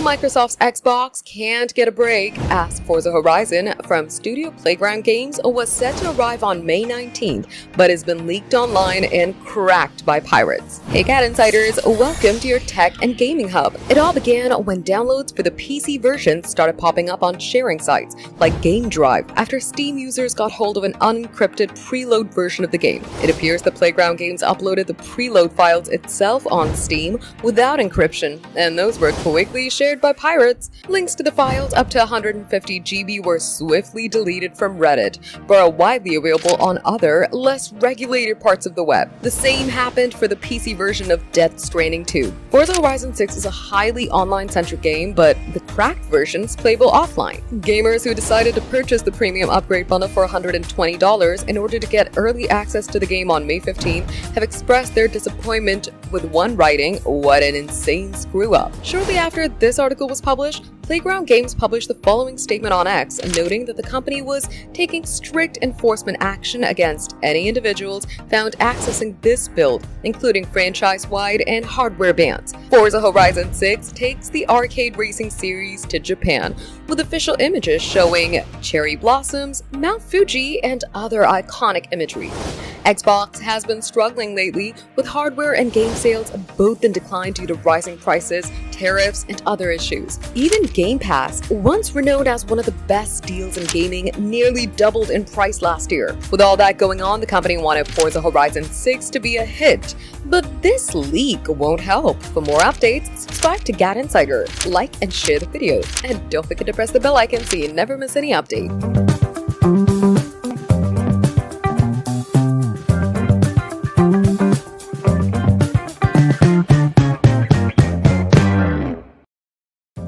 Microsoft's Xbox can't get a break, as Forza Horizon from Studio Playground Games was set to arrive on May 19th, but has been leaked online and cracked by pirates. Hey GadInsiders, welcome to your tech and gaming hub. It all began when downloads for the PC version started popping up on sharing sites like GameDrive after Steam users got hold of an unencrypted preload version of the game. It appears the Playground Games uploaded the preload files itself on Steam without encryption, and those were quickly shared by pirates. Links to the files up to 150 GB were swiftly deleted from Reddit, but are widely available on other, less regulated parts of the web. The same happened for the PC version of Death Stranding 2. Forza Horizon 6 is a highly online-centric game, but the cracked version is playable offline. Gamers who decided to purchase the premium upgrade bundle for $120 in order to get early access to the game on May 15 have expressed their disappointment, with one writing, "What an insane screw-up." Shortly after this article was published, Playground Games published the following statement on X, noting that the company was taking strict enforcement action against any individuals found accessing this build, including franchise-wide and hardware bans. Forza Horizon 6 takes the arcade racing series to Japan, with official images showing cherry blossoms, Mount Fuji, and other iconic imagery. Xbox has been struggling lately, with hardware and game sales both in decline due to rising prices, tariffs, and other issues. Even Game Pass, once renowned as one of the best deals in gaming, nearly doubled in price last year. With all that going on, the company wanted Forza Horizon 6 to be a hit, but this leak won't help. For more updates, subscribe to GadInsider, like and share the video, and don't forget to press the bell icon so you never miss any update.